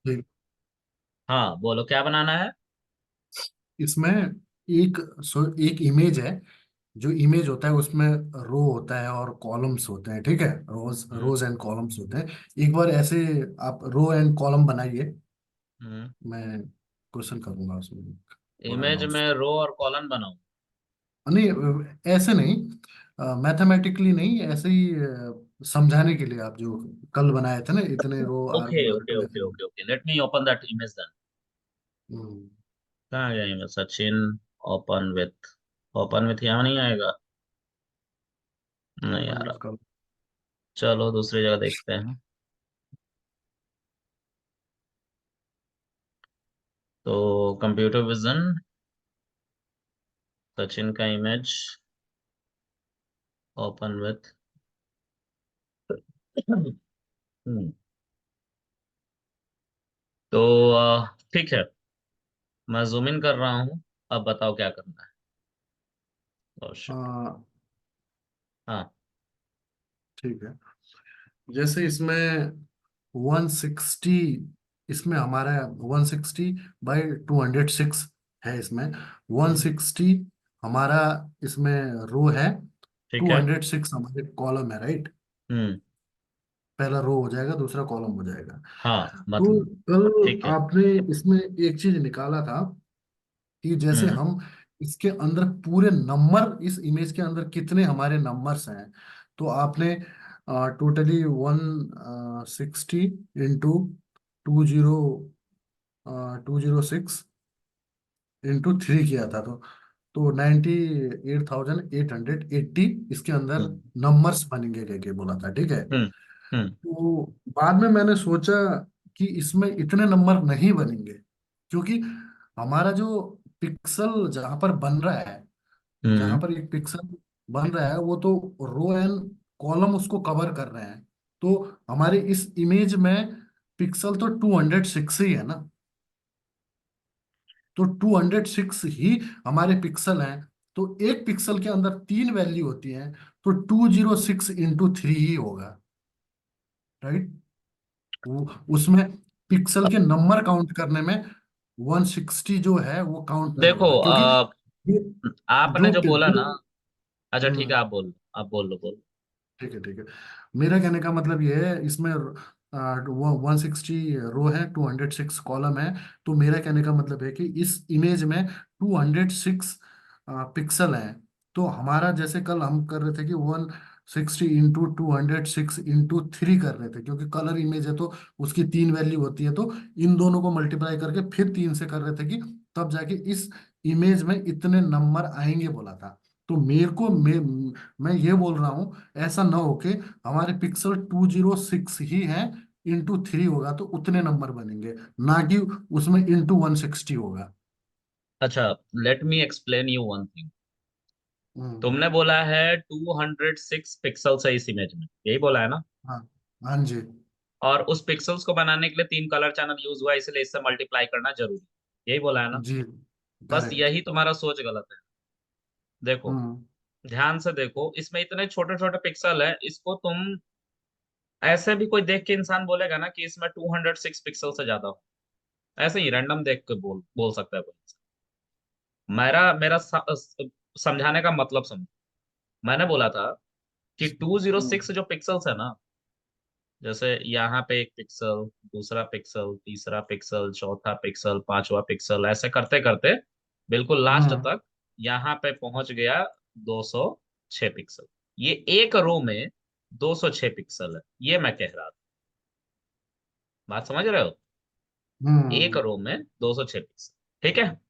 ठीक। हाँ बोलो क्या बनाना है। इसमें एक इमेज है। जो इमेज होता है उसमें रो होता है और कॉलम्स होते हैं, ठीक है। रोज हम्म। रोज एंड कॉलम्स होते हैं। एक बार ऐसे आप रो एंड कॉलम बनाइए। हम्म। मैं क्वेश्चन करूंगा उसमें, बोलूंगा इमेज में उसको। रो और कॉलन बनाऊं। नहीं, ऐसे नहीं, मैथमेटिकली नहीं, ऐसे ही समझाने के लिए। आप जो कल बनाए थे ना, इतने row R okay one R okay two okay ऐसे। Okay okay, let me open that image then. Hmm, कहाँ गया इमेज? सचिन ओपन विथ यहाँ नहीं आएगा। नहीं आ ओपन विथ रहा। कॉलम। चलो दूसरी जगह देखते हैं। तो कंप्यूटर विजन, सचिन का इमेज, ओपन विथ। तो ठीक है, मैं जूम इन कर रहा हूँ। अब बताओ क्या करना है। Oh shit. हाँ, हाँ। ठीक है। जैसे इसमें 160, इसमें हमारा 160/206 है इसमें। वन हम्म। सिक्सटी हमारा इसमें रो है। ठीक टू है। हंड्रेड सिक्स हमारे कॉलम है, राइट। हम्म। पहला रो हो जाएगा, दूसरा कॉलम हो जाएगा। हाँ तो मतलब। ठीक कल है। आपने इसमें एक चीज निकाला था कि जैसे हम्म। हम इसके अंदर पूरे नंबर, इस इमेज के अंदर कितने हमारे नंबर्स हैं। तो आपने टोटली 160 इंटू 206 इंटू 3 किया था। तो 98,880 इसके अंदर हम्म। नंबर्स बनेंगे, कह के बोला था, ठीक है। हम्म। हम्म। तो बाद में मैंने सोचा कि इसमें इतने नंबर नहीं बनेंगे, क्योंकि हमारा जो पिक्सल जहां पर बन रहा है, जहां हम्म। पर एक पिक्सल बन रहा है, वो तो रो एंड कॉलम उसको कवर कर रहे हैं। तो हमारे इस इमेज में पिक्सल तो 206 ही है ना। तो 206 ही हमारे पिक्सल हैं। तो एक पिक्सल के अंदर तीन वैल्यू होती हैं। तो 206 इंटू 3 ही होगा, राइट। वो उसमें पिक्सल के नंबर काउंट करने में 160 जो है वो काउंट नहीं देखो होगा, क्योंकि ये आपने जो जो बोला जो ना। अच्छा ठीक है, हम्म, आप बोल लो बोल। ठीक है, ठीक है। मेरा कहने का मतलब ये है, इसमें 160 रो है, 206 कॉलम है। तो मेरा कहने का मतलब है कि इस इमेज में 206 पिक्सल हैं। तो हमारा जैसे कल हम कर रहे थे कि 160 इंटू 206 इंटू 3 कर रहे थे, क्योंकि कलर इमेज है तो उसकी तीन वैल्यू होती है। तो इन दोनों को मल्टीप्लाई करके फिर 3 से कर रहे थे कि तब जाके इस इमेज में इतने नंबर आएंगे बोला था। तो मेरे को मैं ये बोल रहा हूँ, ऐसा ना हो के हमारे पिक्सल 206 ही है, इंटू 3 होगा तो उतने नंबर बनेंगे, ना कि उसमें इंटू 160 होगा। अच्छा, let me explain you one thing. Hmm. तुमने बोला है 206 पिक्सल्स है इस इमेज में, यही बोला है ना? हाँ, हाँ जी, और उस पिक्सल्स को बनाने के लिए तीन कलर चैनल यूज हुआ, इसलिए इससे मल्टीप्लाई करना जरूरी है, यही बोला है ना? जी, बस करेक्ट। यही तुम्हारा सोच गलत है। देखो, हम्म, ध्यान से देखो, इसमें इतने छोटे छोटे पिक्सल है, इसको तुम ऐसे भी कोई देख के इंसान बोलेगा ना कि इसमें 206 पिक्सल से ज्यादा हो। ऐसे ही रैंडम देख के बोल सकता है कोई इंसान। मेरा समझाने का मतलब समझो। मैंने बोला था कि हम्म, 206 जो पिक्सल्स है ना, जैसे यहाँ पे एक पिक्सल, दूसरा पिक्सल, तीसरा पिक्सल, चौथा पिक्सल, पांचवा पिक्सल, ऐसे करते करते बिल्कुल लास्ट हम्म। तक यहाँ पे पहुंच गया 206 पिक्सल। ये एक रो में 206 पिक्सल है, ये मैं कह रहा था। बात समझ रहे हो? एक हम्म। रो में 206 पिक्सल, ठीक है।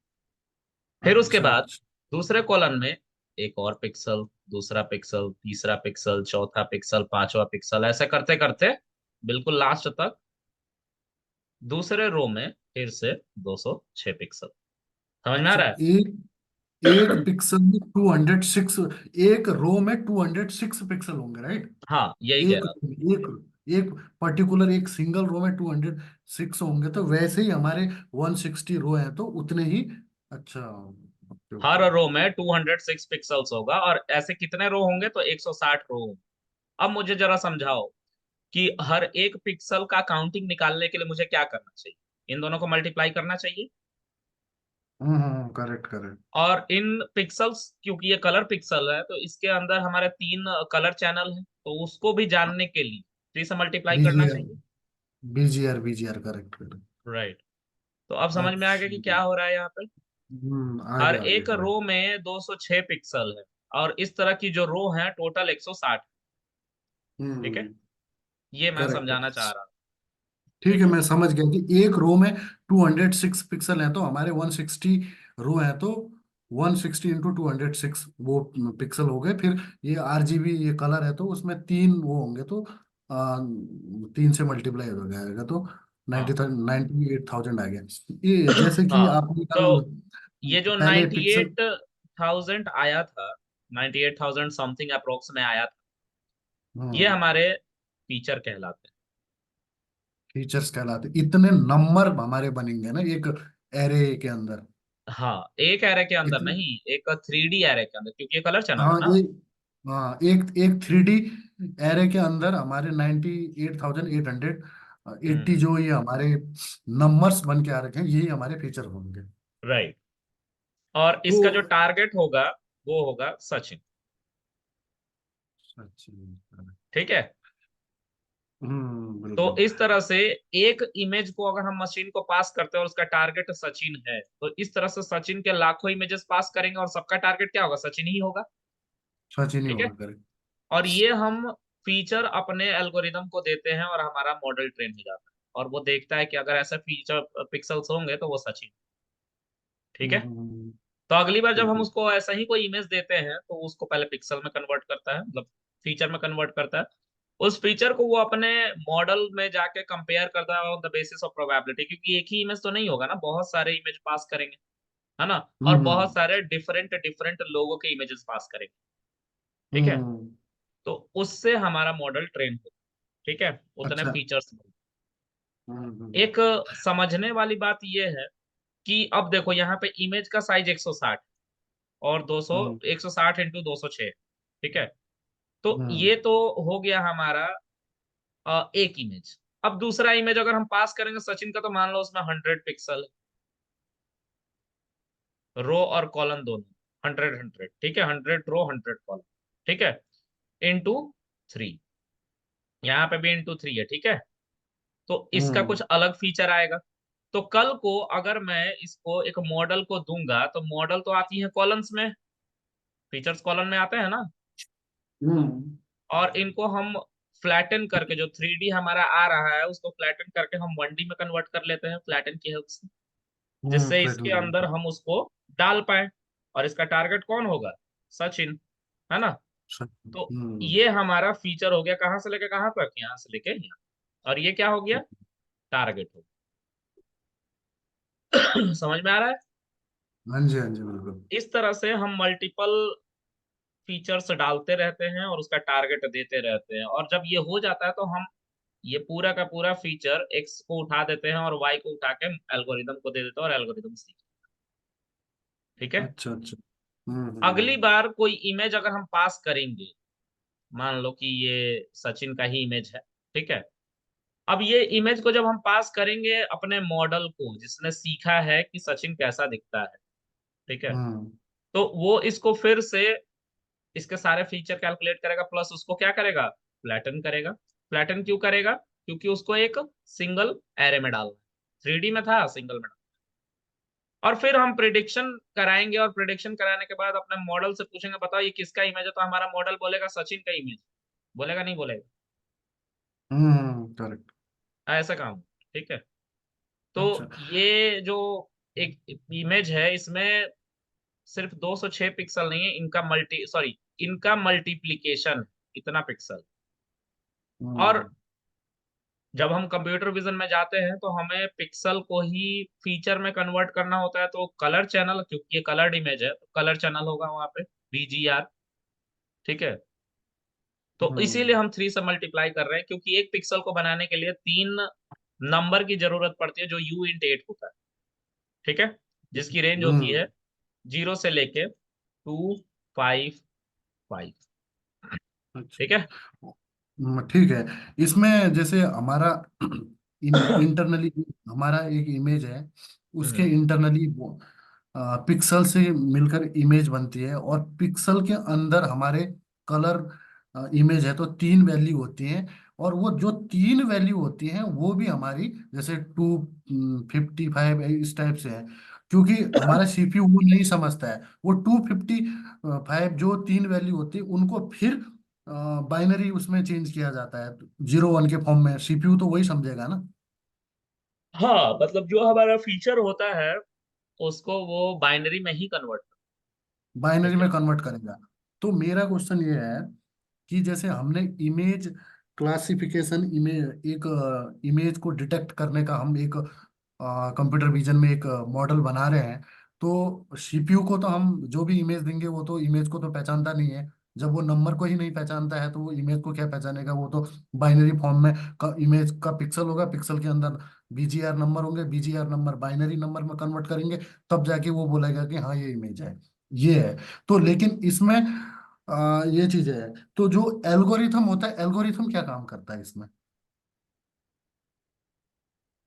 फिर उसके अच्छा, बाद अच्छा। दूसरे कॉलम में एक और पिक्सल, दूसरा पिक्सल, तीसरा पिक्सल, चौथा पिक्सल, पांचवा पिक्सल, ऐसे करते करते बिल्कुल लास्ट तक दूसरे रो में फिर से 206 पिक्सल। समझ में आ अच्छा, रहा एक एक है? पिक्सल में 206, एक रो में 206 पिक्सल होंगे, राइट। हाँ यही कह एक रहा एक एक पर्टिकुलर एक सिंगल रो में 206 होंगे, तो वैसे ही हमारे 160 रो है तो उतने ही। अच्छा, ओके, था। हर ओके। रो में 206 पिक्सल्स होगा, और ऐसे कितने रो होंगे? तो 160 रो होंगे। अब मुझे जरा समझाओ कि हर एक पिक्सल का काउंटिंग निकालने के लिए मुझे क्या करना चाहिए। इन दोनों को मल्टीप्लाई करना चाहिए। Correct correct. और इन पिक्सल्स, क्योंकि ये कलर पिक्सल है, तो इसके अंदर हमारे तीन कलर चैनल हैं, तो उसको भी जानने के लिए थ्री से मल्टीप्लाई करना बीजीआर, चाहिए। BGR correct correct. राइट। तो अब समझ में आ गया अच्छा। कि क्या हो रहा है यहाँ पे। आ हर गया आ गया एक समझ। रो में 206 पिक्सल है, और इस तरह की जो रो है टोटल 160। ठीक है, हम्म ये मैं करेक्ट। समझाना चाह रहा हूँ। ठीक ठीक है, है। मैं समझ गया कि एक रो में 206 पिक्सल है, तो हमारे 160 रो है, तो 160 इंटू 206 वो पिक्सल हो गए। फिर ये आरजीबी ये कलर है, तो उसमें तीन वो होंगे, तो तीन से मल्टीप्लाई हो जाएगा, तो हाँ 98,000 आ गया। ये जैसे कि हाँ। आपने कल तो ये जो पहले नाइन्टी पिक्सल। एट थाउजेंड आया था, 98,000 समथिंग अप्रोक्स में आया था, ये हम्म हमारे फीचर कहलाते फीचर्स कहलाते, इतने नंबर हमारे बनेंगे ना एक एरे के अंदर। हैं। हाँ, एक एरे के अंदर इतने, नहीं, एक 3D एरे के अंदर, क्योंकि ये कलर चैनल है हाँ ना। एक, हाँ एक एक 3D एरे के अंदर हमारे 98,880 हम्म। जो ये हमारे नंबर्स बन के आ रखे हैं, यही हमारे फीचर होंगे। राइट। और तो इसका जो टारगेट होगा वो होगा सचिन। अच्छा। ठीक है। तो बिल्कुल। इस तरह से एक इमेज को अगर हम मशीन को पास करते हैं और उसका टारगेट सचिन है, तो इस तरह से सचिन के लाखों इमेजेस पास करेंगे और सबका टारगेट क्या होगा, सचिन ही होगा। सच ही नहीं ठीक है। होगा, करेक्ट। और ये हम फीचर अपने एल्गोरिदम को देते हैं और हमारा मॉडल ट्रेन हो जाता है, और वो देखता है कि अगर ऐसे फीचर पिक्सल्स होंगे तो वो सचिन। ठीक है। हम्म, तो अगली बार जब हम बिल्कुल। उसको ऐसा ही कोई इमेज देते हैं तो उसको पहले पिक्सल में कन्वर्ट करता है, मतलब फीचर में कन्वर्ट करता है। उस फीचर को वो अपने मॉडल में जाके कंपेयर करता है on the basis of probability, क्योंकि एक ही इमेज तो नहीं होगा ना, बहुत सारे इमेज पास करेंगे, है ना। और बहुत हम्म सारे डिफरेंट डिफरेंट लोगों के इमेजेस पास करेंगे। ठीक है। हम्म तो उससे हमारा मॉडल ट्रेन हो। ठीक है। उतने अच्छा। फीचर्स। हम्म एक समझने वाली बात यह है कि अब देखो यहाँ पे इमेज का साइज 160 और 200, हम्म 160 इंटू 206। ठीक है। तो हम्म ये तो हो गया हमारा एक इमेज। अब दूसरा इमेज अगर हम पास करेंगे सचिन का, तो मान लो उसमें 100 पिक्सल, रो और कॉलम दोनों 100 100। ठीक है, 100 रो 100 कॉलम। ठीक है। इंटू 3, यहाँ पे भी इंटू 3 है। ठीक है। तो इसका हम्म कुछ अलग फीचर आएगा। तो कल को अगर मैं इसको एक मॉडल को दूंगा, तो मॉडल तो आती है कॉलम्स में, फीचर्स कॉलम में आते हैं ना। हम्म और इनको हम फ्लैटन करके, जो 3D हमारा आ रहा है उसको फ्लैटन करके हम 1D में कन्वर्ट कर लेते हैं फ्लैटन की हेल्प से, जिससे इसके फ्लैटन अंदर कर। हम उसको डाल पाए। और इसका टारगेट कौन होगा, सचिन, है ना। तो हम्म ये हमारा फीचर हो गया, कहाँ से लेके कहाँ तक, यहाँ से लेके यहाँ। और ये क्या हो गया, टारगेट हो गया। समझ में आ रहा है। हाँ जी हाँ जी बिल्कुल। इस तरह से हम मल्टीपल फीचर्स डालते रहते हैं और उसका टारगेट देते रहते हैं, और जब ये हो जाता है तो हम ये पूरा का पूरा फीचर एक्स को उठा देते हैं और वाई को उठा के एल्गोरिदम को दे देते हैं और एल्गोरिदम सीख। ठीक है। अच्छा अच्छा। अगली बार कोई इमेज अगर हम पास करेंगे, मान लो कि ये सचिन का ही इमेज है। ठीक है। अब ये इमेज को जब हम पास करेंगे अपने मॉडल को, जिसने सीखा है कि सचिन कैसा दिखता है। ठीक है। हम्म तो वो इसको फिर से इसके सारे फीचर कैलकुलेट करेगा, प्लस उसको क्या करेगा, फ्लैटन करेगा। फ्लैटन क्यों करेगा, क्योंकि उसको एक सिंगल एरे में डालना है, 3D में था सिंगल में डालना। और फिर हम प्रिडिक्शन कराएंगे, और प्रिडिक्शन कराने के बाद अपने मॉडल से पूछेंगे बताओ ये किसका इमेज है, तो हमारा मॉडल बोलेगा सचिन का इमेज। बोलेगा नहीं बोलेगा, करेक्ट। ऐसा काम। ठीक है। तो अच्छा। ये जो एक इमेज है, इसमें सिर्फ 206 पिक्सल नहीं है, इनका इनका मल्टीप्लीकेशन इतना पिक्सल। और हम्म जब हम कंप्यूटर विजन में जाते हैं तो हमें पिक्सल को ही फीचर में कन्वर्ट करना होता है, तो कलर चैनल, क्योंकि ये कलर्ड इमेज है तो कलर चैनल होगा वहां पे, BGR। ठीक है। तो इसीलिए हम्म हम 3 से मल्टीप्लाई कर रहे हैं, क्योंकि एक पिक्सल को बनाने के लिए 3 नंबर की जरूरत पड़ती है, जो U × 8 होता है। ठीक है। जिसकी रेंज होती हम्म है 0 से लेके 255। अच्छा। ठीक है। ठीक है। इसमें जैसे हमारा इंटरनली हमारा एक इमेज है, उसके हम्म। इंटरनली पिक्सल से मिलकर इमेज बनती है, और पिक्सल के अंदर हमारे कलर इमेज है, तो तीन वैल्यू होती हैं। और वो जो तीन वैल्यू होती हैं वो भी हमारी जैसे 255 इस टाइप से है, क्योंकि हमारा सीपीयू वो नहीं समझता है। वो 255 जो तीन वैल्यू होती है उनको फिर बाइनरी उसमें चेंज किया जाता है, 0 1 के फॉर्म में। सीपीयू तो वही समझेगा ना, हाँ, मतलब जो हमारा फीचर होता है उसको वो बाइनरी में ही कन्वर्ट। बाइनरी ठीक है। में कन्वर्ट करेगा। तो मेरा क्वेश्चन ये है कि जैसे हमने इमेज क्लासिफिकेशन, इमेज एक इमेज को डिटेक्ट करने का हम एक कंप्यूटर विजन में एक मॉडल बना रहे हैं, तो सीपीयू को तो हम जो भी इमेज देंगे वो तो इमेज को तो पहचानता नहीं है। जब वो नंबर को ही नहीं पहचानता है तो वो इमेज को क्या पहचानेगा? वो तो बाइनरी फॉर्म में इमेज का पिक्सल होगा, पिक्सल के अंदर बीजीआर नंबर होंगे, बीजीआर नंबर बाइनरी नंबर में कन्वर्ट करेंगे, तब जाके वो बोलेगा कि हाँ ये इमेज है, ये है। तो लेकिन इसमें ये चीज है। तो जो एल्गोरिथम होता है, एल्गोरिथम क्या काम करता है इसमें?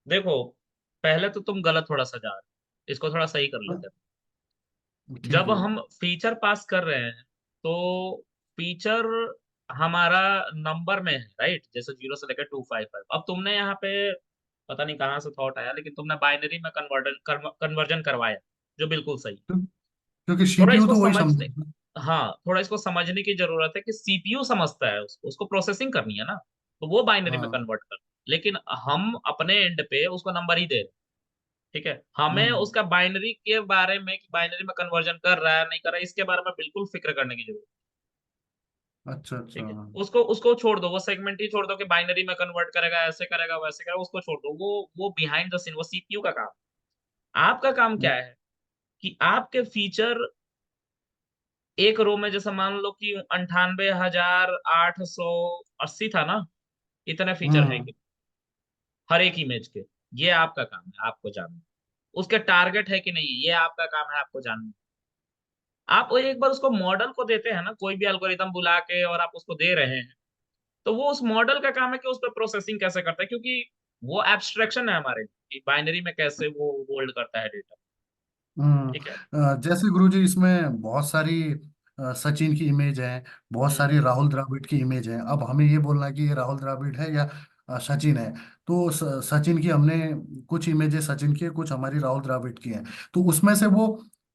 देखो, पहले तो तुम गलत थोड़ा सा जा रहे हो, इसको थोड़ा सही कर लेते हैं। ठीक जब है। हम फीचर पास कर रहे हैं तो फीचर हमारा नंबर में है, राइट? जैसे 0 से लेकर 255। अब तुमने यहाँ पे पता नहीं कहाँ से थॉट आया, लेकिन तुमने बाइनरी में कन्वर्जन करवाया, जो बिल्कुल सही है। क्योंकि थोड़ा सीपीयू इसको तो वही समझने, समझेगा। हाँ, थोड़ा इसको समझने की जरूरत है कि सीपीयू समझता है, उसको प्रोसेसिंग करनी है ना, तो वो बाइनरी में हाँ। कन्वर्ट कर। लेकिन हम अपने एंड पे उसको नंबर ही दे रहे हैं। ठीक है, हमें हम्म। उसका बाइनरी के बारे में कि बाइनरी में कन्वर्जन कर रहा है नहीं कर रहा है इसके बारे में बिल्कुल फिक्र करने की जरूरत अच्छा अच्छा। है। ठीक है, उसको उसको छोड़ दो, वो सेगमेंट ही छोड़ दो कि बाइनरी में कन्वर्ट करेगा, ऐसे करेगा वैसे करेगा, उसको छोड़ दो। वो बिहाइंड द सीन, वो सीपीयू का काम। आपका काम क्या है कि आपके फीचर एक रो में, जैसे मान लो कि 98,880 था ना, इतने फीचर है हम्म। कि हर एक इमेज के, ये आपका काम है, आपको जानना। उसके टारगेट है कि नहीं, ये आपका काम है, आपको जानना। आप वो एक बार उसको मॉडल को देते हैं ना, कोई भी एल्गोरिदम बुला के और आप उसको दे रहे हैं, तो वो उस मॉडल का काम है कि उस पर प्रोसेसिंग कैसे करता है, क्योंकि वो एब्स्ट्रैक्शन है हमारे लिए कि बाइनरी में कैसे वो होल्ड करता है डेटा। ठीक है। जैसे गुरुजी इसमें बहुत सारी सचिन की इमेज है, बहुत हम्म। सारी राहुल द्रविड़ की इमेज है। अब हमें ये बोलना है कि ये राहुल द्रविड़ है या सचिन है। तो सचिन की हमने कुछ इमेजेस सचिन की है, कुछ हमारी राहुल द्रविड़ की है। तो उसमें से वो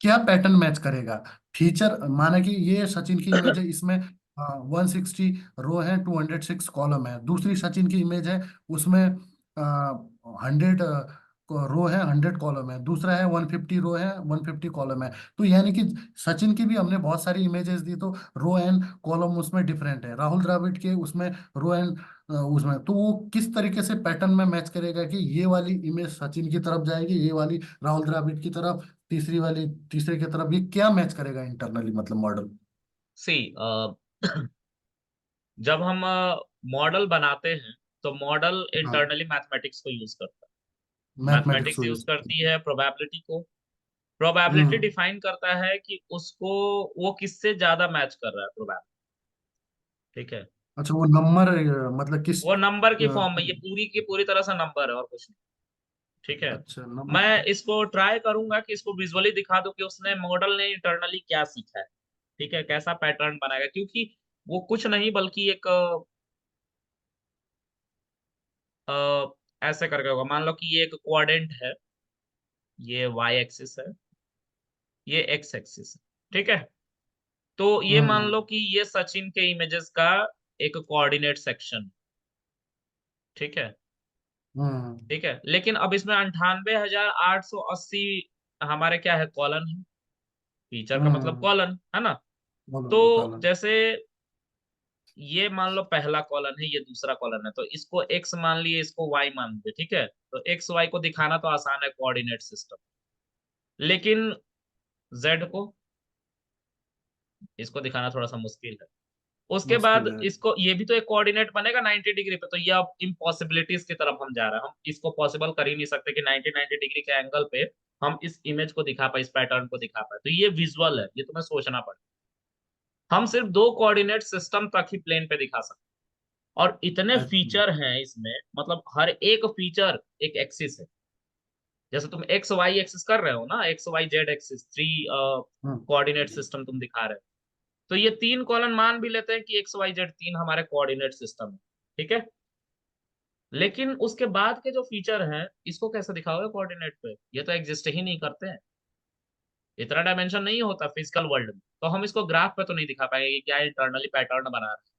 क्या पैटर्न मैच करेगा? फीचर माने कि ये सचिन की इमेज है, इसमें 160 रो है, 206 कॉलम है। दूसरी सचिन की इमेज है, उसमें 100 रो है, 100 कॉलम है। दूसरा है 150 रो है, 150 कॉलम है। तो यानी कि सचिन की भी हमने बहुत सारी इमेजेस दी, तो रो एंड कॉलम उसमें डिफरेंट है। राहुल द्रविड़ के उसमें रो एंड उसमें, तो वो किस तरीके से पैटर्न में मैच करेगा कि ये वाली इमेज सचिन की तरफ जाएगी, ये वाली राहुल द्रविड़ की तरफ, तीसरी वाली तीसरे की तरफ? ये क्या मैच करेगा इंटरनली, मतलब मॉडल? सी जब हम मॉडल बनाते हैं तो मॉडल हाँ, इंटरनली मैथमेटिक्स को यूज करता है। मैथमेटिक्स मैथमेटिक्स को यूज यूज। करती है प्रोबेबिलिटी को। प्रोबेबिलिटी हम्म। डिफाइन करता है कि उसको वो किससे ज्यादा मैच कर रहा है, प्रोबेबिलिटी। ठीक है, अच्छा, वो नंबर मतलब किस वो नंबर की अ, फॉर्म में, ये पूरी की पूरी तरह से नंबर है और कुछ नहीं। ठीक है। अच्छा मैं नंबर। इसको ट्राई करूंगा कि इसको विजुअली दिखा दूं कि उसने मॉडल ने इंटरनली क्या सीखा है। ठीक है, कैसा पैटर्न बनाएगा, क्योंकि वो कुछ नहीं बल्कि एक ऐसे करके होगा। मान लो कि ये एक क्वाड्रेंट है, ये वाई एक्सिस है, ये एक्स एक्सिस है। ठीक है, तो ये मान हम्म। लो कि ये सचिन के इमेजेस का एक कोऑर्डिनेट सेक्शन। ठीक है। हम्म। ठीक है, लेकिन अब इसमें 98,880 हमारे क्या है, कॉलन है। फीचर का मतलब हम्म। कॉलन है ना। बोलो तो बताना। जैसे ये मान लो पहला कॉलन है, ये दूसरा कॉलन है, तो इसको एक्स मान लिए, इसको वाई मान लिए। ठीक है, तो एक्स वाई को दिखाना तो आसान है, कोऑर्डिनेट सिस्टम। लेकिन जेड को, इसको दिखाना थोड़ा सा मुश्किल है। उसके बाद मुश्किल है। इसको, ये भी तो एक कोऑर्डिनेट बनेगा 90 डिग्री पे, तो ये अब इम्पॉसिबिलिटीज की तरफ हम जा रहे हैं। हम इसको पॉसिबल कर ही नहीं सकते कि 90 डिग्री के एंगल पे हम इस इमेज को दिखा पाए, इस पैटर्न को दिखा पाए। तो ये विजुअल है, ये तुम्हें सोचना पड़ेगा। हम सिर्फ दो कोऑर्डिनेट सिस्टम तक ही प्लेन पे दिखा सकते और इतने अच्छा। फीचर हैं इसमें, मतलब हर एक फीचर एक एक्सिस है। जैसे तुम एक्स वाई एक्सिस कर रहे हो ना, X Y Z axis, three हाँ। कोऑर्डिनेट सिस्टम तुम दिखा रहे हो। तो ये तीन कॉलम मान भी लेते हैं कि एक्स वाई जेड तीन हमारे कोऑर्डिनेट सिस्टम है, ठीक है। लेकिन उसके बाद के जो फीचर हैं, इसको कैसे दिखाओगे कोऑर्डिनेट पे? ये तो एग्जिस्ट ही नहीं करते हैं। इतना डायमेंशन नहीं होता फिजिकल वर्ल्ड में, तो हम इसको ग्राफ पे तो नहीं दिखा पाएंगे कि क्या इंटरनली पैटर्न बना रहे हैं।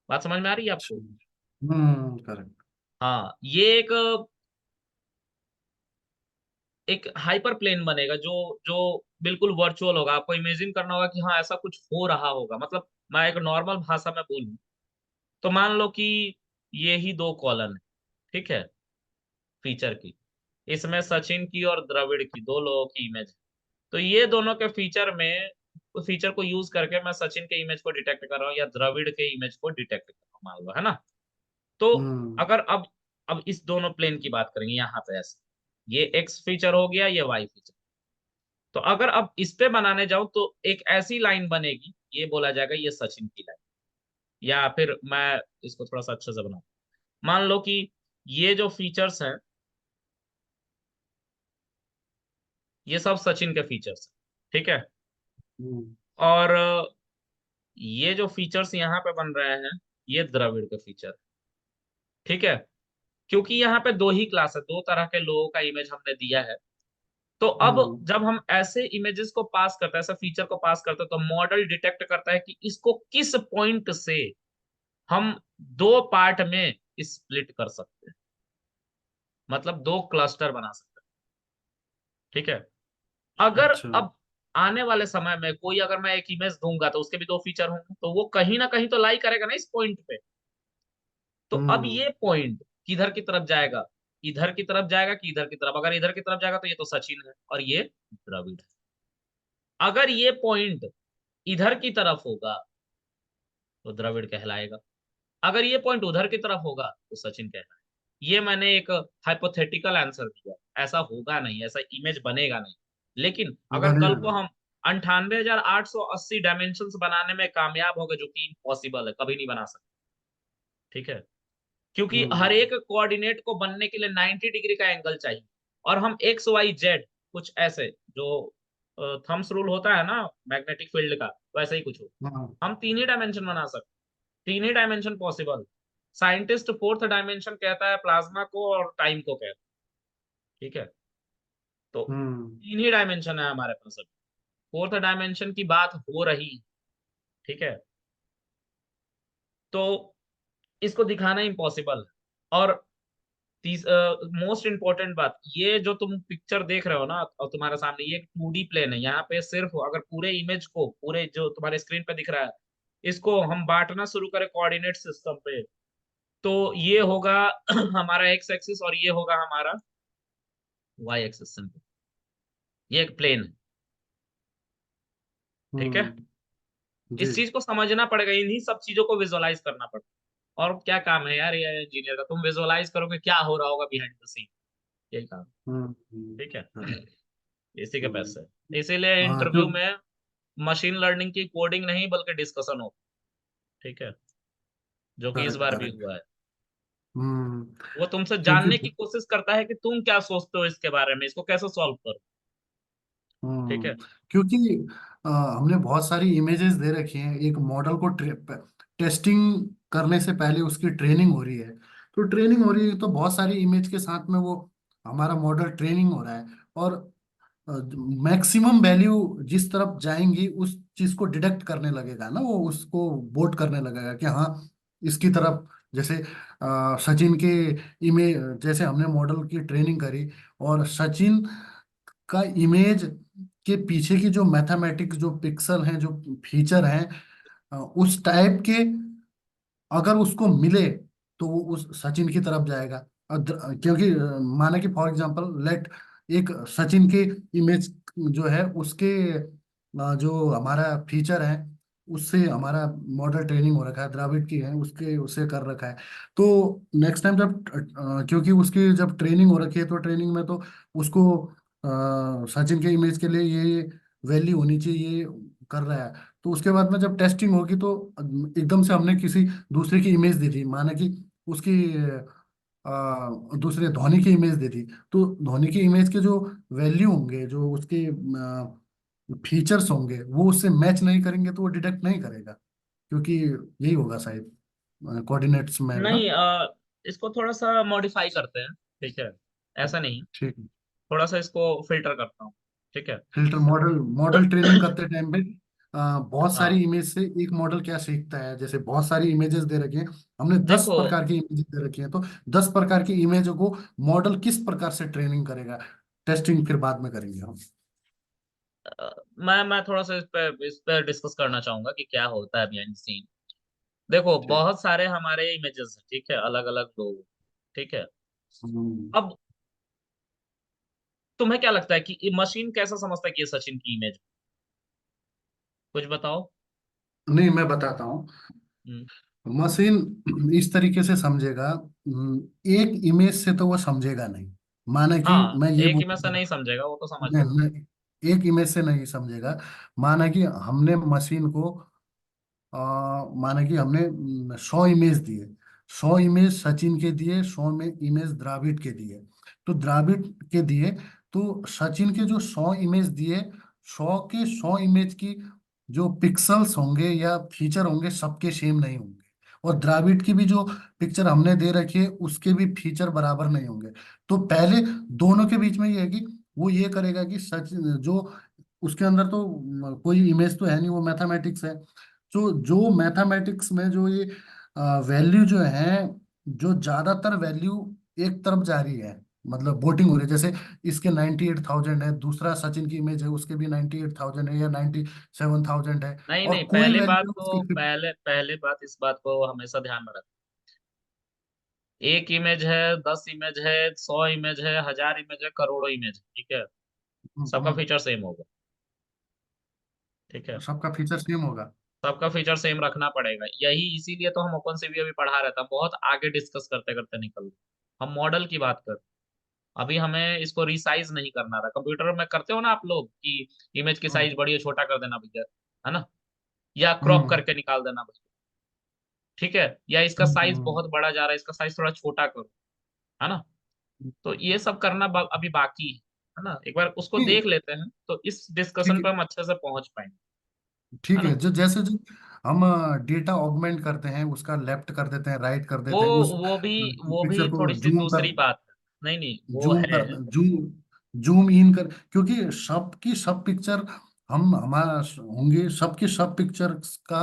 बात समझ में आ रही है अच्छा। आपको? करेक्ट। हाँ, ये एक एक हाइपर प्लेन बनेगा जो जो बिल्कुल वर्चुअल होगा। आपको इमेजिन करना होगा कि हाँ ऐसा कुछ हो रहा होगा। मतलब मैं एक नॉर्मल भाषा में बोलूं तो मान लो कि ये ही दो कॉलम है, ठीक है, फीचर की। इसमें सचिन की और द्रविड़ की, दो लोगों की इमेज है। तो ये दोनों के फीचर में, उस फीचर को यूज करके मैं सचिन के इमेज को डिटेक्ट कर रहा हूँ या द्रविड़ के इमेज को डिटेक्ट कर रहा हूँ, मान लो, है ना। तो हम्म। अगर अब इस दोनों प्लेन की बात करेंगे यहाँ पे, ऐसे ये एक्स फीचर हो गया, ये वाई फीचर। तो अगर अब इस पे बनाने जाऊं तो एक ऐसी लाइन बनेगी, ये बोला जाएगा ये सचिन की लाइन। या फिर मैं इसको थोड़ा सा अच्छे से बनाऊं, मान लो कि ये जो फीचर्स हैं, ये सब सचिन के फीचर्स हैं, ठीक है। हम्म। और ये जो फीचर्स यहाँ पे बन रहे हैं, ये द्रविड़ के फीचर, ठीक है। क्योंकि यहाँ पे दो ही क्लास है, दो तरह के लोगों का इमेज हमने दिया है। तो अब हम्म। जब हम ऐसे इमेजेस को पास करते हैं, ऐसे फीचर को पास करते हैं, तो मॉडल डिटेक्ट करता है कि इसको किस पॉइंट से हम दो पार्ट में स्प्लिट कर सकते हैं, मतलब दो क्लस्टर बना सकते हैं, ठीक है। अगर अच्छा। अब आने वाले समय में कोई, अगर मैं एक इमेज दूंगा तो उसके भी दो फीचर होंगे, तो वो कहीं ना कहीं तो लाई करेगा ना इस पॉइंट पे। तो अब हम्म। ये पॉइंट किधर की तरफ जाएगा? इधर की तरफ जाएगा कि इधर की तरफ? अगर इधर की तरफ जाएगा तो ये तो सचिन है और ये द्रविड़ है। अगर ये पॉइंट इधर की तरफ होगा तो द्रविड़ कहलाएगा। अगर ये पॉइंट उधर की तरफ होगा तो सचिन कहलाएगा। ये मैंने एक हाइपोथेटिकल आंसर दिया। ऐसा होगा नहीं, ऐसा इमेज बनेगा नहीं। लेकिन अगर कल बनेगा। को हम 98,880 डायमेंशन बनाने में कामयाब हो गए, जो कि इम्पॉसिबल है, कभी नहीं बना सकते, ठीक है। क्योंकि हर हम्म। एक कोऑर्डिनेट को बनने के लिए 90 डिग्री का एंगल चाहिए। और हम एक्स वाई जेड कुछ ऐसे, जो थम्स रूल होता है ना मैग्नेटिक फील्ड का, वैसे ही कुछ हो। हाँ। हम तीन ही डायमेंशन बना सकते, तीन ही dimension possible. Scientist fourth dimension कहता है प्लाज्मा को और टाइम को कहता है, ठीक है। तो हम्म। तीन ही डायमेंशन है हमारे पास अभी। फोर्थ डायमेंशन की बात हो रही, ठीक है। तो इसको दिखाना इम्पॉसिबल है। और मोस्ट इंपॉर्टेंट बात, ये जो तुम पिक्चर देख रहे हो ना, और तुम्हारे सामने ये एक 2D प्लेन है। यहाँ पे सिर्फ अगर पूरे इमेज को, पूरे जो तुम्हारे स्क्रीन पे दिख रहा है, इसको हम बांटना शुरू करें कोऑर्डिनेट सिस्टम पे, तो ये होगा हमारा एक्स एक्सिस और ये होगा हमारा वाई एक्सिस। सिंपल, ये एक प्लेन है, ठीक है। हम्म। जी। इस चीज को समझना पड़ेगा, इन्हीं सब चीजों को विजुअलाइज करना पड़ेगा। और क्या काम है यार ये इंजीनियर का? तुम विजुअलाइज करोगे क्या हो रहा होगा बिहाइंड द सीन, यही काम, ठीक है। करेक्ट। इसी के हम्म। पैसे, इसीलिए हाँ, इंटरव्यू में मशीन लर्निंग की कोडिंग नहीं बल्कि डिस्कशन हो, ठीक है, जो कि इस करेक्ट बार भी करेक्ट। हुआ है। हम्म। वो तुमसे क्योंकि जानने की कोशिश करता है कि तुम क्या सोचते हो इसके बारे में, इसको कैसे सॉल्व करो, ठीक हम्म है। क्योंकि हमने बहुत सारी इमेजेस दे रखी हैं, एक मॉडल को टेस्टिंग करने से पहले उसकी ट्रेनिंग हो रही है। तो ट्रेनिंग हो रही है तो बहुत सारी इमेज के साथ में वो हमारा मॉडल ट्रेनिंग हो रहा है। और मैक्सिमम वैल्यू जिस तरफ जाएंगी उस चीज को डिडक्ट करने लगेगा ना, वो उसको वोट करने लगेगा कि हाँ इसकी तरफ। जैसे सचिन के इमेज, जैसे हमने मॉडल की ट्रेनिंग करी और सचिन का इमेज के पीछे की जो मैथमेटिक्स, जो पिक्सल हैं, जो फीचर हैं, उस टाइप के अगर उसको मिले तो वो उस सचिन की तरफ जाएगा। क्योंकि माना कि फॉर एग्जांपल लेट एक सचिन के इमेज जो है उसके जो हमारा फीचर है उससे हमारा मॉडल ट्रेनिंग हो रखा है, द्राविड की है उसके उससे कर रखा है। तो नेक्स्ट टाइम जब क्योंकि उसकी जब ट्रेनिंग हो रखी है तो ट्रेनिंग में तो उसको सचिन के इमेज के लिए ये वैल्यू होनी चाहिए, ये कर रहा है। तो उसके बाद में जब टेस्टिंग होगी तो एकदम से हमने किसी दूसरे की इमेज दे दी, माना कि उसकी दूसरे धोनी की इमेज दे दी, तो धोनी की इमेज के जो वैल्यू होंगे, जो उसके फीचर्स होंगे, वो उससे मैच नहीं करेंगे तो वो डिटेक्ट नहीं करेगा, क्योंकि यही होगा शायद कोऑर्डिनेट्स में ना। नहीं, इसको थोड़ा सा मॉडिफाई करते हैं, ठीक है। ऐसा नहीं, ठीक है। थोड़ा सा इसको फिल्टर करता हूँ, ठीक है। फिल्टर मॉडल, मॉडल ट्रेनिंग करते टाइम पे बहुत हाँ, सारी इमेज से एक मॉडल क्या सीखता है, जैसे बहुत सारी इमेजेस दे रखी हैं, हमने 10 देखो, प्रकार की इमेजेस दे रखी हैं, तो 10 प्रकार की इमेजों को मॉडल किस प्रकार से ट्रेनिंग करेगा, टेस्टिंग फिर बाद में करेंगे हम। मैं थोड़ा सा इस पे डिस्कस करना चाहूंगा कि क्या होता है बिहाइंड सीन। देखो, ठीक। बहुत सारे हमारे इमेजेस हैं, ठीक है, अलग अलग लोग, ठीक है। हम्म, अब तुम्हें क्या लगता है कि ये मशीन कैसा समझता है कि ये सचिन की इमेज? कुछ बताओ। नहीं मैं बताता हूँ। हम्म। मशीन इस तरीके से समझेगा, एक इमेज से तो वो समझेगा नहीं, माना कि हाँ, मैं ये एक ही में से बोलूंगा, नहीं समझेगा, वो तो समझ नहीं, लो। एक इमेज से नहीं समझेगा। माना कि हमने मशीन को माना कि हमने 100 इमेज दिए, 100 इमेज सचिन के दिए, 100 इमेज द्राविड के दिए, तो द्राविड के दिए, तो सचिन के जो 100 इमेज दिए, 100 के 100 इमेज की जो पिक्सल्स होंगे या फीचर होंगे सबके सेम नहीं होंगे, और द्राविड की भी जो पिक्चर हमने दे रखी है उसके भी फीचर बराबर नहीं होंगे। तो पहले दोनों के बीच में ये है कि वो ये करेगा कि सच जो उसके अंदर तो कोई इमेज तो है नहीं, वो मैथमेटिक्स है, जो जो मैथमेटिक्स में जो ये वैल्यू जो है, जो ज्यादातर वैल्यू एक तरफ जा रही है, मतलब वोटिंग हो रही है, जैसे इसके 98,000 है, दूसरा सचिन की इमेज है उसके भी 98,000 है या 97,000 है, नहीं और नहीं, कोई पहले बात वैल्यू तो उसकी पहले पहले बात, इस बात को हमेशा ध्यान में रख। एक इमेज है, 10 इमेज है, 100 इमेज है, 1000 इमेज है, करोड़ों इमेज है, ठीक है। सबका फीचर सेम होगा, ठीक है। सबका फीचर सेम होगा। सबका फीचर सेम रखना पड़ेगा, यही इसीलिए तो हम ओपन सीवी अभी पढ़ा रहे थे, हम बहुत आगे डिस्कस करते करते निकल गए। हम मॉडल की बात कर, अभी हमें इसको रिसाइज नहीं करना था। कंप्यूटर में करते हो ना आप लोग कि इमेज की हम्म साइज बड़ी है, छोटा कर देना भैया, है ना, या क्रॉप हम्म करके निकाल देना भैया, ठीक है, या इसका साइज हम्म, बहुत बड़ा जा रहा है, इसका साइज थोड़ा छोटा करो, है ना। तो ये सब करना अभी बाकी है ना, एक बार उसको नहीं, देख लेते हैं तो इस डिस्कशन ठीक, पे हम अच्छे से पहुंच पाएंगे, है ठीक है, ना। जो जैसे जो हम डेटा ऑगमेंट करते हैं, उसका लेफ्ट कर देते हैं, राइट कर वो देते हैं, उस वो भी वो भी पिक्चर को थोड़ी सी जूम कर, दूसरी बात है। नहीं नहीं, वो जूम है। कर, जूम जूम इन कर, क्योंकि सबकी सब पिक्चर हम हमारा होंगे, सबकी सब पिक्चर का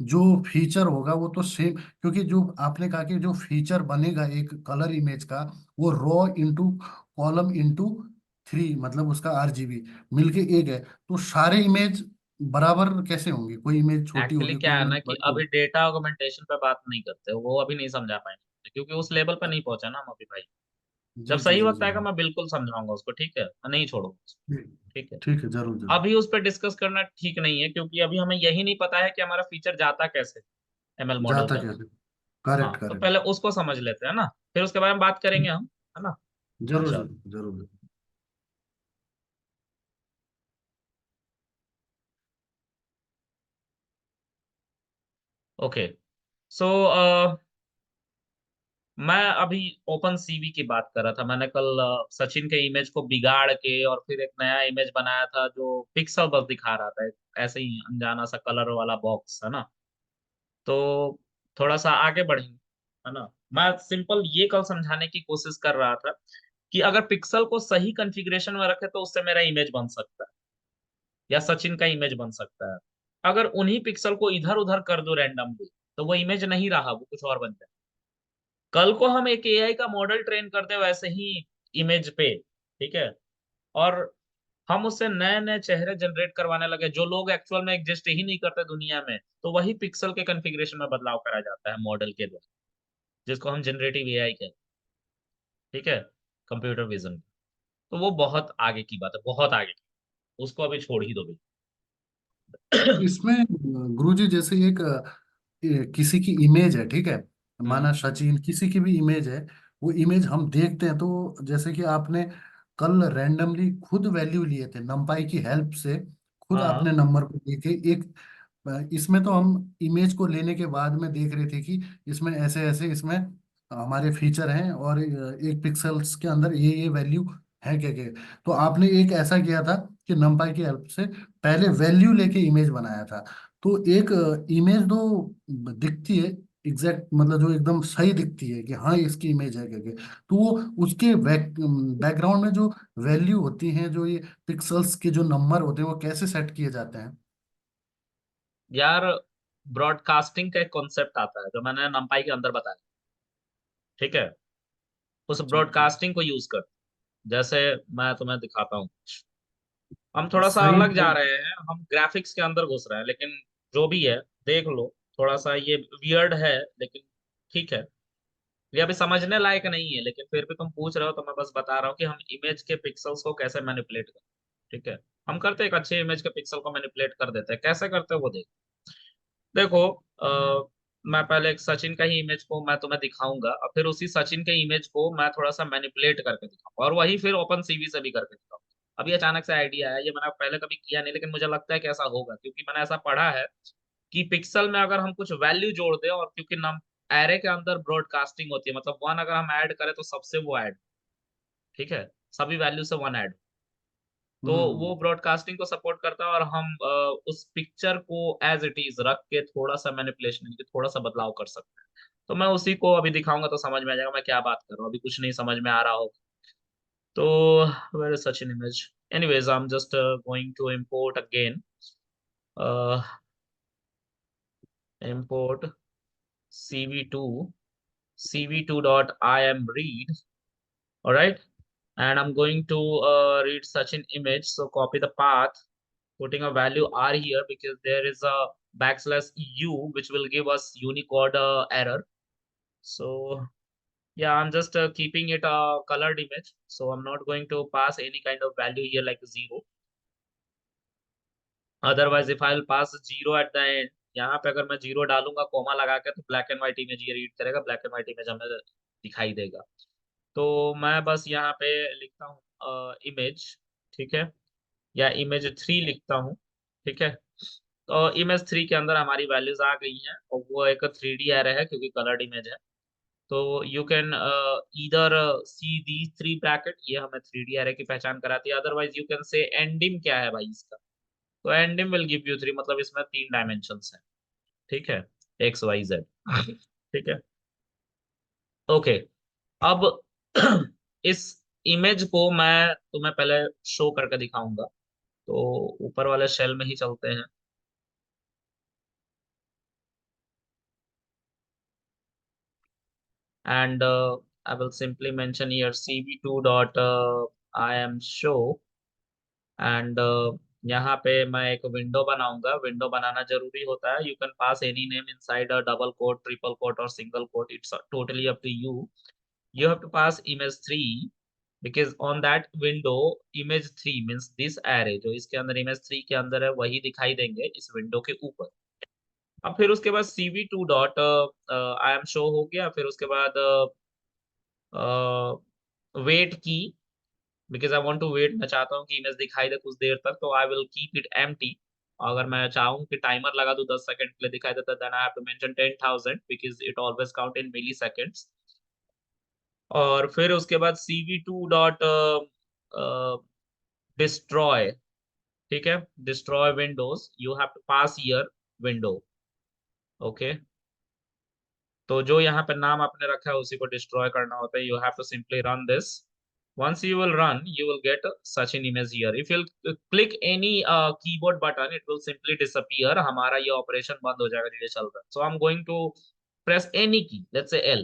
जो फीचर होगा वो तो सेम, क्योंकि जो आपने कहा कि जो फीचर बनेगा एक कलर इमेज का, वो रॉ इंटू कॉलम इंटू 3, मतलब उसका RGB मिलके एक है, तो सारे इमेज बराबर कैसे होंगे, कोई इमेज छोटी एक्चुअली होगी, क्या कोई है इमेज ना कि बड़ी अभी होगी। डेटा ऑगमेंटेशन पे बात नहीं करते, वो अभी नहीं समझा पाएंगे क्योंकि उस लेवल पे नहीं पहुंचा ना हम अभी भाई। जब जी जी सही जी वक्त जी आएगा हाँ। मैं बिल्कुल समझाऊंगा उसको, ठीक है, मैं नहीं छोड़ूंगा उसको, ठीक, ठीक है। ठीक है, जरूर जरूर। अभी उस पर डिस्कस करना ठीक नहीं है क्योंकि अभी हमें यही नहीं पता है कि हमारा फीचर जाता कैसे एमएल मॉडल जाता के अंदर। कैसे, करेक्ट हाँ, तो करेक्ट। पहले उसको समझ लेते हैं ना, फिर उसके बारे में बात करेंगे हम, है ना। जरूर चलो, जरूर जरूर। ओके। सो मैं अभी ओपन सीवी की बात कर रहा था। मैंने कल सचिन के इमेज को बिगाड़ के और फिर एक नया इमेज बनाया था जो पिक्सल बस दिखा रहा था, ऐसे ही अनजाना सा कलर वाला बॉक्स, है ना। तो थोड़ा सा आगे बढ़ेंगे, है ना। मैं सिंपल ये कल समझाने की कोशिश कर रहा था कि अगर पिक्सल को सही कॉन्फ़िगरेशन में रखे तो उससे मेरा इमेज बन सकता है या सचिन का इमेज बन सकता है। अगर उन्हीं पिक्सल को इधर उधर कर दो रैंडमली तो वो इमेज नहीं रहा, वो कुछ और बन जाए। कल को हम एक एआई का मॉडल ट्रेन करते वैसे ही इमेज पे, ठीक है, और हम उससे नए नए चेहरे जनरेट करवाने लगे जो लोग एक्चुअल में एग्जिस्ट ही नहीं करते दुनिया में, तो वही पिक्सल के कॉन्फ़िगरेशन में बदलाव करा जाता है मॉडल के द्वारा, जिसको हम जनरेटिव एआई कहते हैं, ठीक है, कंप्यूटर विजन। तो वो बहुत आगे की बात है, बहुत आगे की, उसको अभी छोड़ ही दो भी। इसमें गुरुजी जैसे एक किसी की इमेज है, ठीक है, हम्म। माना सचिन किसी की भी इमेज है, वो इमेज हम देखते हैं, तो जैसे कि आपने कल रैंडमली खुद वैल्यू लिए थे, नंपाई की हेल्प से खुद हाँ आपने नंबर को लेके एक इसमें तो हम इमेज को लेने के बाद में देख रहे थे कि इसमें ऐसे ऐसे इसमें हमारे फीचर हैं, और एक पिक्सल्स के अंदर ये वैल्यू है क्या क्या। तो आपने एक ऐसा किया था कि numpy की हेल्प से पहले वैल्यू लेके इमेज बनाया था। तो एक इमेज जो दिखती है एग्जैक्ट, मतलब जो एकदम सही दिखती है कि हाँ इसकी इमेज है क्या क्या, तो वो उसके बैकग्राउंड में जो वैल्यू होती हैं, जो ये पिक्सल्स के जो नंबर होते हैं, वो कैसे सेट किए जाते हैं। यार ब्रॉडकास्टिंग का एक कॉन्सेप्ट आता है जो मैंने नंपाई के अंदर बताया, ठीक है। उस अच्छा अच्छा। ब्रॉडकास्टिंग को यूज कर, जैसे मैं तुम्हें दिखाता हूँ। हम थोड़ा सा सही अलग जा बहुत। रहे हैं, हम ग्राफिक्स के अंदर घुस रहे हैं, लेकिन जो भी है देख लो। थोड़ा सा ये वियर्ड है, लेकिन ठीक है। ये अभी समझने लायक नहीं है, लेकिन फिर भी तुम पूछ रहे हो तो मैं बस बता रहा हूँ कि हम इमेज के पिक्सल्स को कैसे मैनिपुलेट करें। ठीक है, हम करते हैं एक अच्छे इमेज के पिक्सल को मैनिपुलेट कर देते हैं। कैसे करते हैं वो देख। देखो, मैं पहले एक सचिन का ही इमेज को मैं तुम्हें दिखाऊंगा, और फिर उसी सचिन के इमेज को मैं थोड़ा सा मैनिपुलेट करके दिखाऊंगा, और वही फिर ओपन सीवी से भी करके दिखाऊंगा। अभी अचानक से आइडिया आया, ये मैंने पहले कभी किया नहीं, लेकिन मुझे लगता है कि ऐसा होगा, क्योंकि मैंने ऐसा पढ़ा है कि पिक्सल में अगर हम कुछ वैल्यू जोड़ दें, और क्योंकि नम एरे के अंदर ब्रॉडकास्टिंग होती है, मतलब वन अगर हम ऐड करें तो सबसे वो ऐड, ठीक है, सभी वैल्यू से वन ऐड, तो वो हम्म ब्रॉडकास्टिंग को सपोर्ट करता है। और हम उस पिक्चर को एज इट इज रख के थोड़ा सा मैनिपुलेशन, थोड़ा सा बदलाव कर सकते हैं। तो मैं उसी को अभी दिखाऊंगा तो समझ में आ जाएगा मैं क्या बात कर रहा हूँ। अभी कुछ नहीं समझ में आ रहा हो तो, where is such an image. Anyways I am just going to import again, import cv2 cv2.imread. All right, and I'm going to read such an image. So copy the path, putting a value r here because there is a backslash u which will give us Unicode error. So yeah, I'm just keeping it a colored image. So I'm not going to pass any kind of value here like zero. Otherwise, if I'll pass zero at the end, यहाँ पे अगर मैं zero डालूंगा coma लगा के, तो black and white image ये read करेगा, ब्लैक एंड व्हाइट इमेज हमें दिखाई देगा। तो मैं बस यहाँ पे लिखता हूँ इमेज, ठीक है, या इमेज 3 लिखता हूँ, ठीक है। तो इमेज 3 के अंदर हमारी वैल्यूज आ गई हैं, और वो एक 3D एरे है क्योंकि कलर्ड इमेज है। तो you can either see the 3 bracket, ये हमें 3D एरे की पहचान कराती है। अदरवाइज यू कैन से एंडिम क्या है भाई इसका, तो एंडिम विल गिव यू 3, मतलब इसमें 3 डायमेंशंस हैं, ठीक है, एक्स वाई जेड, ठीक है। ओके, अब इस इमेज को मैं तुम्हें पहले शो करके दिखाऊंगा। तो ऊपर वाले शेल में ही चलते हैं, and I will simply mention here cv2 dot I am show, and यहाँ पे मैं एक विंडो बनाऊंगा। विंडो बनाना जरूरी होता है। You can pass any name inside a double quote, triple quote और single quote, it's totally up to you. You have to pass image 3 because on that window image 3 means this array, जो इसके अंदर image 3 के अंदर है वही दिखाई देंगे इस विंडो के ऊपर। अब फिर उसके बाद cv2 dot I M show हो गया। फिर उसके बाद वेट की, because I want to wait, मैं चाहता हूँ कि इमेज दिखाई दे कुछ देर तक, तो I will keep it empty. अगर मैं चाहूँ कि टाइमर लगा दूं 10 सेकंड के लिए दिखाई देता, then I have to mention 10,000 because it always count in milliseconds. और फिर उसके बाद cv2 डॉट डिस्ट्रॉय, ठीक है, destroy windows, you have to pass your window. Okay, तो जो यहाँ पे नाम आपने रखा है उसी को डिस्ट्रॉय करना होता है। You have to simply run this. once you will run, you will get such an image here. If you'll click any keyboard button, it will simply disappear, हमारा ये ऑपरेशन बंद हो जाएगा जो ये चल रहा है। So I'm going to press any key, let's say L,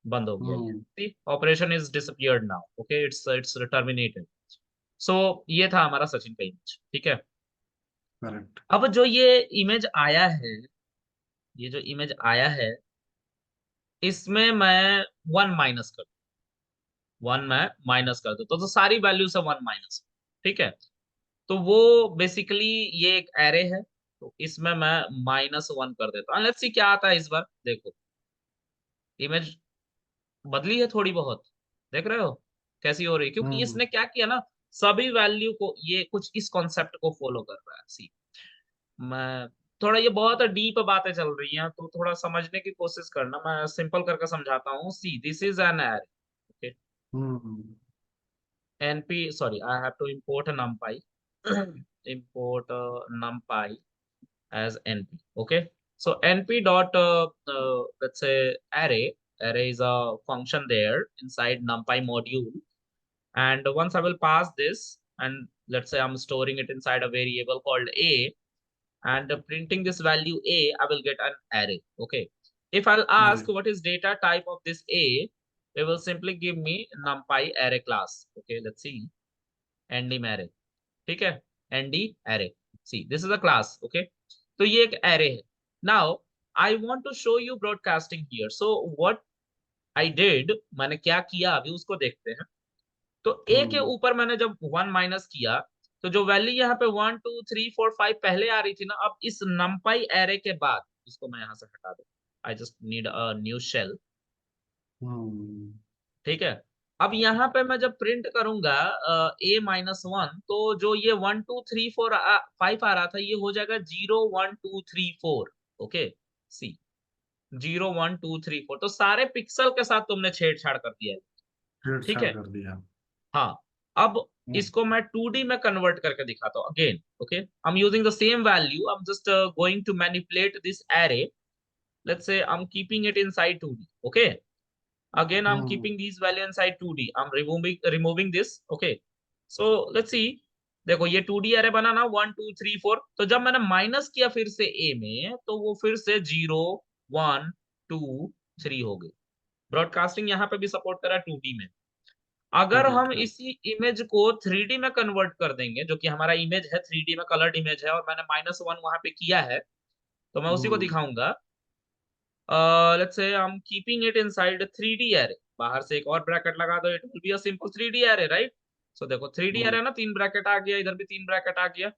बंद हो गया ये। हम्म। See, operation is disappeared now. Okay, it's terminated. So ये था हमारा सचिन का इमेज, ठीक है। करेक्ट। अब जो ये इमेज आया है, ये जो इमेज आया है, इसमें मैं वन माइनस कर, वन मैं माइनस कर दूं तो सारी वैल्यू से वन माइनस, ठीक है। तो वो बेसिकली ये एक एरे है, तो इसमें मैं -1 कर देता हूँ। लेट्स सी क्या आता है इस बार। देखो, इमेज बदली है थोड़ी बहुत, देख रहे हो कैसी हो रही है, क्योंकि हम्म इसने क्या किया ना, सभी वैल्यू को ये कुछ इस कॉन्सेप्ट को फॉलो कर रहा है। सी, मैं थोड़ा ये बहुत डीप बातें चल रही हैं, तो थोड़ा समझने की कोशिश करना, मैं सिंपल करके समझाता हूँ। See this is an array, okay, hmm. np, sorry, I have to import a numpy import numpy as np. Okay, so np dot let's say array is a function there inside numpy module, and once I will pass this, and let's say I'm storing it inside a variable called a, and printing this value a, I will get an array. Okay, if I'll जी। ask what is data type of this a, it will simply give me numpy array class. Okay, let's see, ndim array, ठीक है, nd array, see this is a class. Okay, तो ये एक array है. Now I want to show you broadcasting here. So what I did, मैंने क्या किया अभी उसको देखते हैं. तो ए के हम्म। ऊपर मैंने जब 1 किया, तो जो वैल्यू यहाँ पे 1 2 3 4 5 पहले आ रही थी ना, अब इस numpy array के बाद, इसको मैं यहाँ से हटा दूं, I just need a new shell. Hmm. ठीक है, अब यहाँ पे मैं जब प्रिंट करूंगा a-1, तो जो ये 1 2 3 4 5 आ रहा था, ये हो जाएगा 0 1 2 3 4. ओके, सी 0 1 2 3 4, तो सारे पिक्सल के साथ तुमने छेड़छाड़ कर दिया है. ठीक छेड़छाड़ है, कर दिया। हाँ. अब हम्म। इसको मैं 2D में कन्वर्ट करके दिखाता हूँ again. Okay, I am using the same value, I am just going to manipulate this array. Let's say I am keeping it inside 2D. Okay, again I'm hmm. keeping these value inside 2D, I'm removing this. Okay, so let's see. देखो ये 2D अरे बना ना, 1 2 3 4, तो जब मैंने minus किया फिर से a में, तो वो फिर से 0 1 2 3 हो गई. ब्रॉडकास्टिंग यहाँ पे भी सपोर्ट करा 2D में. अगर करेक्ट हम करेक्ट। इसी इमेज को 3D में कन्वर्ट कर देंगे, जो कि हमारा इमेज है 3D में कलर्ड इमेज है, और मैंने -1 वहां पे किया है, तो मैं उसी को हम्म। दिखाऊंगा. Let's say I am keeping it inside 3D array. बाहर से एक और ब्रैकेट लगा दो, it will be a simple 3D array, right. So देखो 3D हम्म। array ना, 3 ब्रैकेट आ गया, इधर भी 3 ब्रैकेट आ गया.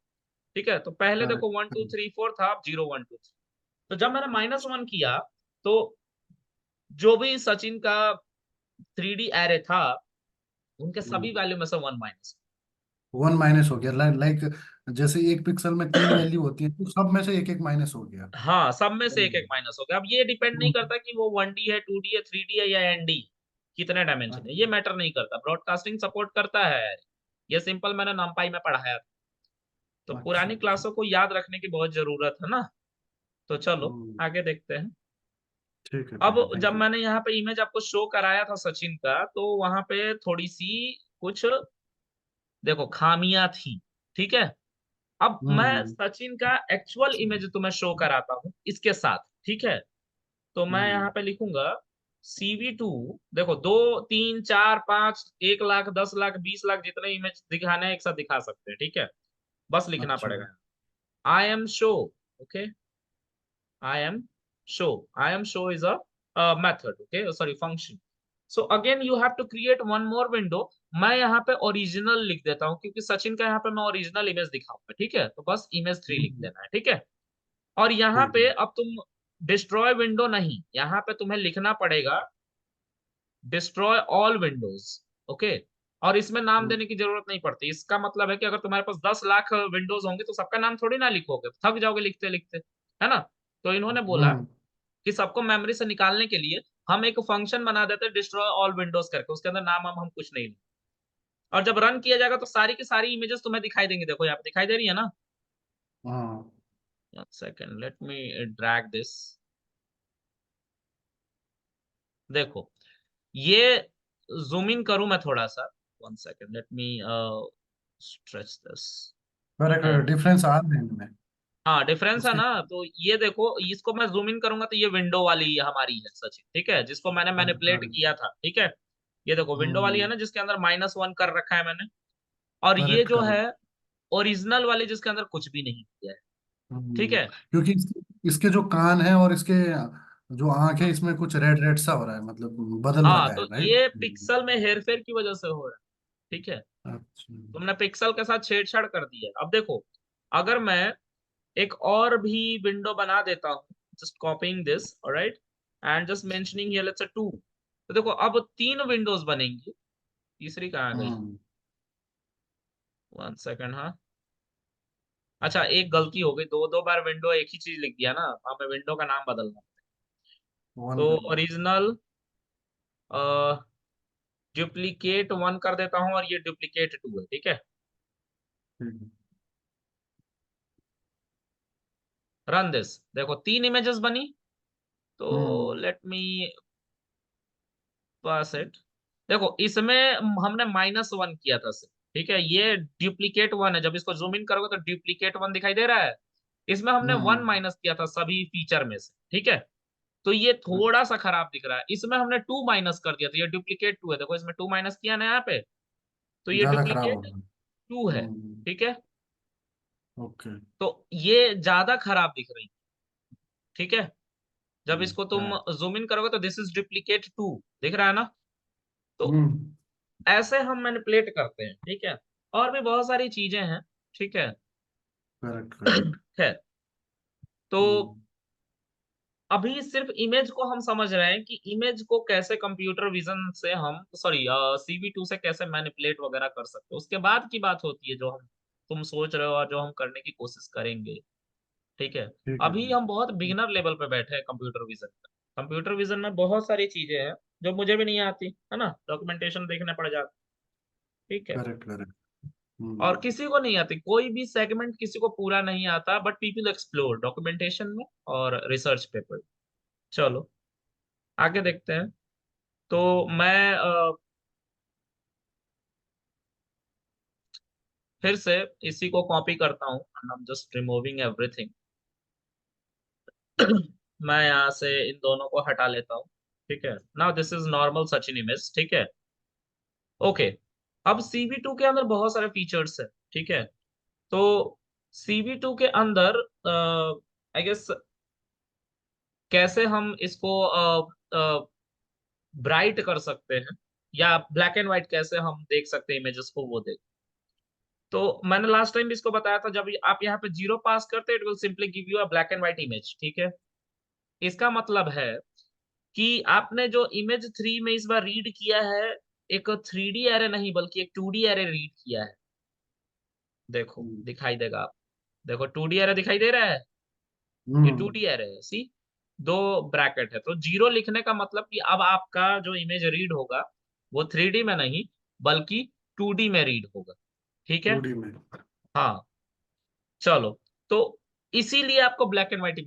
ठीक है, तो पहले देखो one correct. Two three four था, अब 0 1 2 3. तो जब मैंने -1 किया, तो जो भी सचिन का 3D array था, उनके सभी वैल्यू में से 1 माइनस. वन माइनस हो गया, लाइक जैसे एक पिक्सल में तीन वैल्यू होती है तो सब में से एक एक माइनस हो गया। हाँ, सब में से एक एक हम्म। माइनस हो गया. अब ये डिपेंड नहीं हम्म। करता कि वो 1D है, 2D है, 3D है या ND, कितने डायमेंशन है, ये अच्छा। मैटर नहीं करता. ब्रॉडकास्टिंग सपोर्ट करता है यार. ये सिंपल मैंने नंपाई में पढ़ाया था, तो अच्छा। पुरानी अच्छा। क्लासों को याद रखने की बहुत जरूरत है ना. तो चलो हम्म। आगे देखते हैं. ठीक है अब ठीक है, जब थैंक यू। मैंने यहाँ पे इमेज आपको शो कराया था सचिन का, तो वहां पे थोड़ी सी कुछ देखो खामियां थी. ठीक है, अब मैं हम्म। सचिन का एक्चुअल इमेज तुम्हें शो कराता हूँ इसके साथ. ठीक है, तो मैं हम्म। यहाँ पे लिखूंगा CV2. देखो 2 3 4 5, 1 लाख 10 लाख 20 लाख जितने इमेज दिखाने हैं एक साथ दिखा सकते हैं. ठीक है, बस लिखना अच्छा। पड़ेगा. I M show. Okay, I M show, I M show is a method. Okay, sorry, function. So again you have to create one more window. मैं यहाँ पे ओरिजिनल लिख देता हूँ, क्योंकि सचिन का यहाँ पे मैं ओरिजिनल इमेज दिखाऊंगा. ठीक है, तो बस इमेज 3 लिख हम्म। देना है. ठीक है, और यहाँ ठीक पे है। अब तुम डिस्ट्रॉय विंडो नहीं, यहाँ पे तुम्हें लिखना पड़ेगा डिस्ट्रॉय ऑल विंडोज. ओके, और इसमें नाम हम्म। देने की जरूरत नहीं पड़ती. इसका मतलब है कि अगर तुम्हारे पास 10 लाख विंडोज होंगे, तो सबका नाम थोड़ी ना लिखोगे, थक जाओगे लिखते लिखते, है ना. तो इन्होंने बोला हम्म। कि सबको मेमोरी से निकालने के लिए हम एक फंक्शन बना देते हैं डिस्ट्रॉय ऑल विंडोज करके, उसके अंदर नाम हम कुछ नहीं लिखते. और जब रन किया जाएगा, तो सारी की सारी इमेजेस तुम्हें दिखाई देंगी. देखो यहाँ पे दिखाई दे रही है ना. हाँ। 1 second, let me drag this. देखो ये जूम इन करूं मैं थोड़ा सा. 1 second, let me stretch this. Correct, and difference आ रहे हैं इनमें हाँ, डिफरेंस है इसके। ना. तो ये देखो, इसको मैं जूम इन करूंगा, तो ये विंडो वाली हमारी है सचिन. ठीक है, जिसको मैंने मैनिपुलेट करेक्ट। किया था. ठीक है, ये देखो विंडो वाली है हम्म। ना, जिसके अंदर -1 कर रखा है मैंने. और ये करेक्ट जो है करेक्ट। ओरिजिनल वाली, जिसके अंदर कुछ भी नहीं किया है. ठीक है, क्योंकि इसके जो कान है और इसके जो आंख है, इसमें कुछ रेड रेड सा हो रहा है, मतलब बदल हाँ, रहा तो है, राइट। ये पिक्सल में हेरफेर की वजह से हो रहा है. ठीक है, अच्छा। तुमने पिक्सल के साथ छेड़छाड़ कर दी है. अब देखो, अगर मैं एक और भी विंडो बना देता हूँ, just copying this, alright, and just mentioning here let's say 2. तो देखो अब 3 विंडोज बनेंगी, तीसरी कहाँ गई. हम्म। 1 सेकेंड, हाँ. अच्छा, एक गलती हो गई, दो दो बार विंडो एक ही चीज लिख दिया ना, हमें विंडो का नाम बदलना। वन तो कर दो। ओरिजिनल डुप्लीकेट 1 कर देता हूँ, और ये डुप्लीकेट 2 है, ठीक है। ठीक है। रन दिस, देखो 3 इमेजेस बनी। तो हम्म। Let me pass it. देखो इसमें हमने -1 किया था सिर्फ, ठीक है, ये डुप्लीकेट 1 है, जब इसको जूम इन करोगे तो डुप्लीकेट 1 दिखाई दे रहा है। इसमें हमने 1 हम्म। माइनस किया था सभी फीचर में से, ठीक है। तो ये थोड़ा सा खराब दिख रहा है। इसमें हमने 2 माइनस कर दिया, तो ये डुप्लीकेट 2 है, देखो इसमें 2 माइनस किया ना यहाँ पे, तो ये ज्यादा खराब हो डुप्लीकेट गया। 2 है, हम्म। ठीक है। ओके। तो ये ज्यादा खराब दिख रही, ठीक है। जब इसको तुम करेक्ट। जूम इन करोगे तो दिस इज डुप्लीकेट 2, दिख रहा है ना। तो हम्म। ऐसे हम मैनिपुलेट करते हैं, ठीक है। और भी बहुत सारी चीजें हैं, ठीक है। Correct correct. खैर, तो हम्म। अभी सिर्फ इमेज को हम समझ रहे हैं कि इमेज को कैसे कंप्यूटर विजन से हम, सॉरी, CV2 से कैसे मैनिपुलेट वगैरह कर सकते हैं। उसके बाद की बात होती है जो हम, तुम सोच रहे हो और जो हम करने की कोशिश करेंगे, ठीक है। ठीक है। अभी हम बहुत बिगिनर लेवल पे बैठे हैं कंप्यूटर विजन में। कंप्यूटर विजन में बहुत सारी चीजें हैं जो मुझे भी नहीं आती है ना, डॉक्यूमेंटेशन देखने पड़ जाता, ठीक है। Correct correct. और हम्म। किसी को नहीं आती, कोई भी सेगमेंट किसी को पूरा नहीं आता, बट पीपल एक्सप्लोर डॉक्यूमेंटेशन में और रिसर्च पेपर। चलो आगे देखते हैं। तो मैं फिर से इसी को कॉपी करता हूँ, आई एम जस्ट रिमूविंग एवरीथिंग। मैं यहाँ से इन दोनों को हटा लेता हूँ, ठीक है। Now this is normal Sachin image, ठीक है। ओके, अब CV2 के अंदर बहुत सारे फीचर्स है, ठीक है। तो CV2 के अंदर आई गेस कैसे हम इसको ब्राइट कर सकते हैं, या ब्लैक एंड व्हाइट कैसे हम देख सकते हैं इमेजेस को, वो देख। तो मैंने लास्ट टाइम भी इसको बताया था, जब आप यहाँ पे 0 पास करते, it will simply give you a black and white image, ठीक है। इसका मतलब है कि आपने जो इमेज 3 में इस बार रीड किया है, एक 3D एरे नहीं बल्कि एक 2D एरे रीड किया है। देखो हम्म। दिखाई देगा आप, देखो 2D एरे दिखाई दे रहा है। ये हम्म। 2D एरे है, सी, दो ब्रैकेट है, तो 0 लिखने का मतलब कि अब आपका जो इमेज रीड होगा वो 3D में नहीं बल्कि 2D में रीड होगा, ठीक है। 2D में। हाँ, चलो, तो इसीलिए आपको ब्लैक एंड व्हाइट